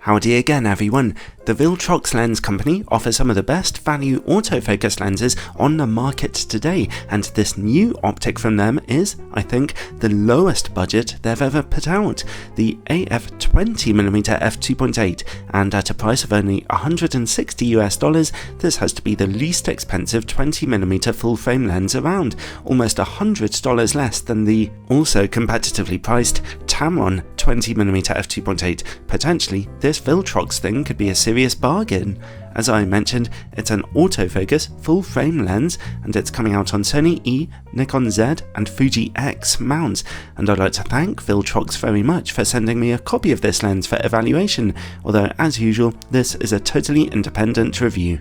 Howdy again everyone. The Viltrox Lens company offers some of the best value autofocus lenses on the market today, and this new optic from them is, I think, the lowest budget they've ever put out. The AF 20mm f2.8, and at a price of only $160 US, this has to be the least expensive 20mm full frame lens around, almost $100 less than the also competitively priced Tamron 20mm f2.8. Potentially, this Viltrox thing could be a serious bargain. As I mentioned, it's an autofocus full frame lens, and it's coming out on Sony E, Nikon Z and Fuji X mounts, and I'd like to thank Viltrox very much for sending me a copy of this lens for evaluation, although as usual this is a totally independent review.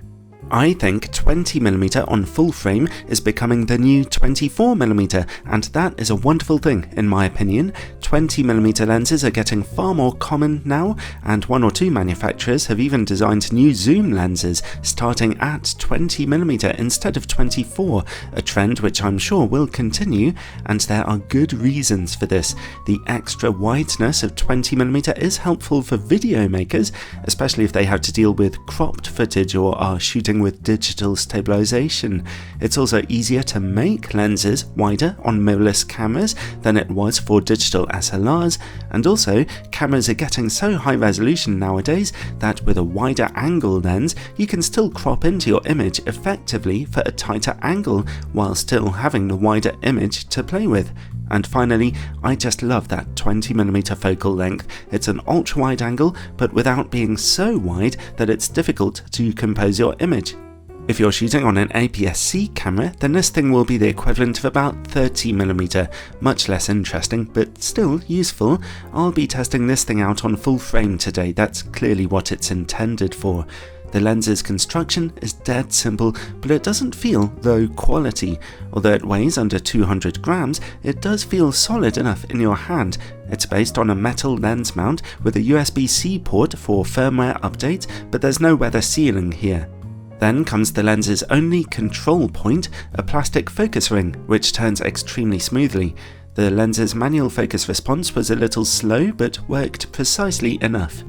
I think 20mm on full frame is becoming the new 24mm, and that is a wonderful thing in my opinion. 20mm lenses are getting far more common now, and one or two manufacturers have even designed new zoom lenses starting at 20mm instead of 24, a trend which I'm sure will continue, and there are good reasons for this. The extra wideness of 20mm is helpful for video makers, especially if they have to deal with cropped footage or are shooting with digital stabilization. It's also easier to make lenses wider on mirrorless cameras than it was for digital SLRs, and also cameras are getting so high resolution nowadays that with a wider angle lens you can still crop into your image effectively for a tighter angle while still having the wider image to play with. And finally, I just love that 20mm focal length. It's an ultra wide angle, but without being so wide that it's difficult to compose your image. If you're shooting on an APS-C camera, then this thing will be the equivalent of about 30mm, much less interesting, but still useful. I'll be testing this thing out on full frame today, that's clearly what it's intended for. The lens's construction is dead simple, but it doesn't feel low quality. Although it weighs under 200 grams, it does feel solid enough in your hand. It's based on a metal lens mount with a USB-C port for firmware updates, but there's no weather sealing here. Then comes the lens's only control point, a plastic focus ring, which turns extremely smoothly. The lens's manual focus response was a little slow, but worked precisely enough.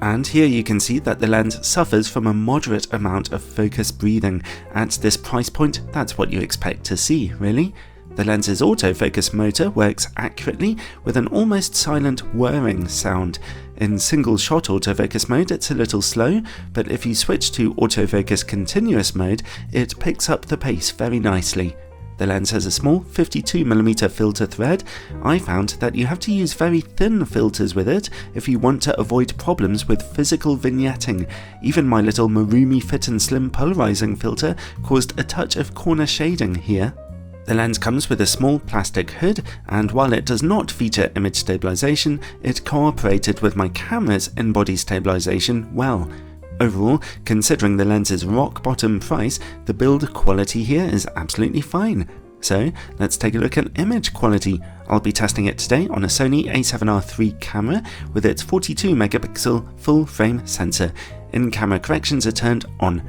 And here you can see that the lens suffers from a moderate amount of focus breathing. At this price point, that's what you expect to see, really. The lens's autofocus motor works accurately with an almost silent whirring sound. In single shot autofocus mode it's a little slow, but if you switch to autofocus continuous mode, it picks up the pace very nicely. The lens has a small 52mm filter thread. I found that you have to use very thin filters with it if you want to avoid problems with physical vignetting. Even my little Marumi Fit and Slim polarizing filter caused a touch of corner shading here. The lens comes with a small plastic hood, and while it does not feature image stabilization, it cooperated with my camera's in-body stabilization well. Overall, considering the lens's rock bottom price, the build quality here is absolutely fine. So let's take a look at image quality. I'll be testing it today on a Sony a7R III camera with its 42 megapixel full frame sensor. In-camera corrections are turned on.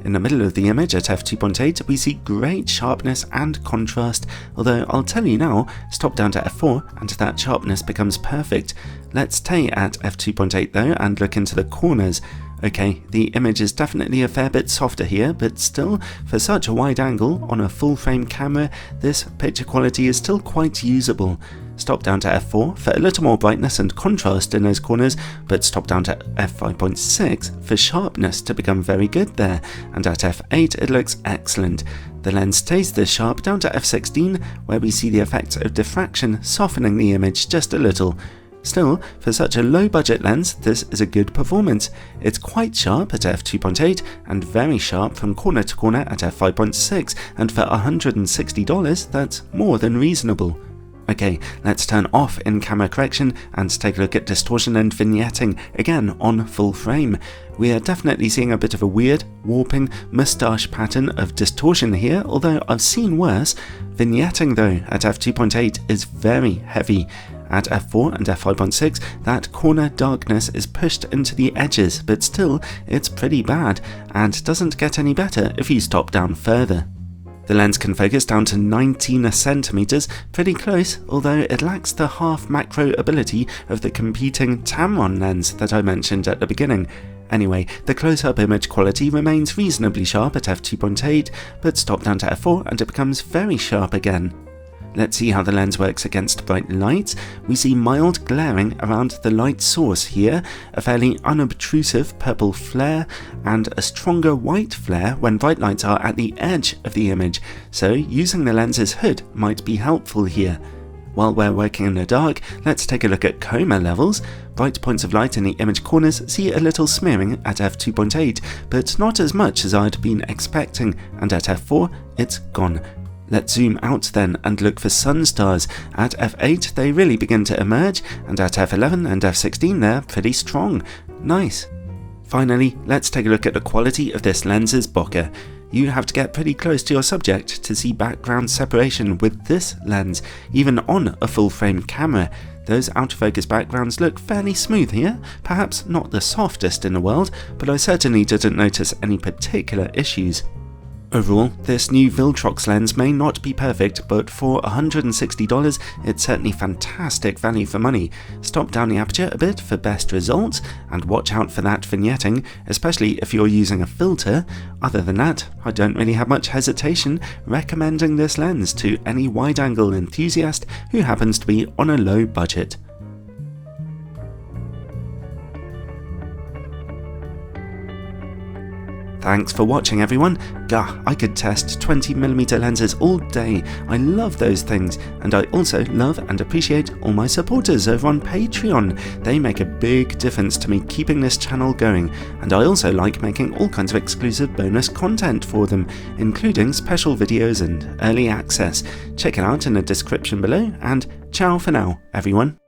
In the middle of the image at f2.8 we see great sharpness and contrast, although I'll tell you now, stop down to f4 and that sharpness becomes perfect. Let's stay at f2.8 though and look into the corners. Okay, the image is definitely a fair bit softer here, but still, for such a wide angle on a full frame camera, this picture quality is still quite usable. Stop down to f4 for a little more brightness and contrast in those corners, but stop down to f5.6 for sharpness to become very good there, and at f8 it looks excellent. The lens stays this sharp down to f16, where we see the effects of diffraction softening the image just a little. Still, for such a low budget lens, this is a good performance. It's quite sharp at f2.8 and very sharp from corner to corner at f5.6, and for $160 that's more than reasonable. Okay, let's turn off in-camera correction and take a look at distortion and vignetting, again on full frame. We are definitely seeing a bit of a weird, warping, moustache pattern of distortion here, although I've seen worse. Vignetting though at f2.8 is very heavy. At f4 and f5.6, that corner darkness is pushed into the edges, but still, it's pretty bad, and doesn't get any better if you stop down further. The lens can focus down to 19 centimeters, pretty close, although it lacks the half macro ability of the competing Tamron lens that I mentioned at the beginning. Anyway, the close-up image quality remains reasonably sharp at f2.8, but stop down to f4 and it becomes very sharp again. Let's see how the lens works against bright light. We see mild glaring around the light source here, a fairly unobtrusive purple flare, and a stronger white flare when bright lights are at the edge of the image, so using the lens's hood might be helpful here. While we're working in the dark, let's take a look at chroma levels. Bright points of light in the image corners see a little smearing at f2.8, but not as much as I'd been expecting, and at f4 it's gone. Let's zoom out then and look for sun stars. At f8 they really begin to emerge, and at f11 and f16 they're pretty strong. Nice. Finally, let's take a look at the quality of this lens's bokeh. You have to get pretty close to your subject to see background separation with this lens, even on a full frame camera. Those out of focus backgrounds look fairly smooth here, perhaps not the softest in the world, but I certainly didn't notice any particular issues. Overall, this new Viltrox lens may not be perfect, but for $160 it's certainly fantastic value for money. Stop down the aperture a bit for best results, and watch out for that vignetting, especially if you're using a filter. Other than that, I don't really have much hesitation recommending this lens to any wide-angle enthusiast who happens to be on a low budget. Thanks for watching everyone. Gah, I could test 20mm lenses all day. I love those things, and I also love and appreciate all my supporters over on Patreon. They make a big difference to me keeping this channel going, and I also like making all kinds of exclusive bonus content for them, including special videos and early access. Check it out in the description below, and ciao for now, everyone.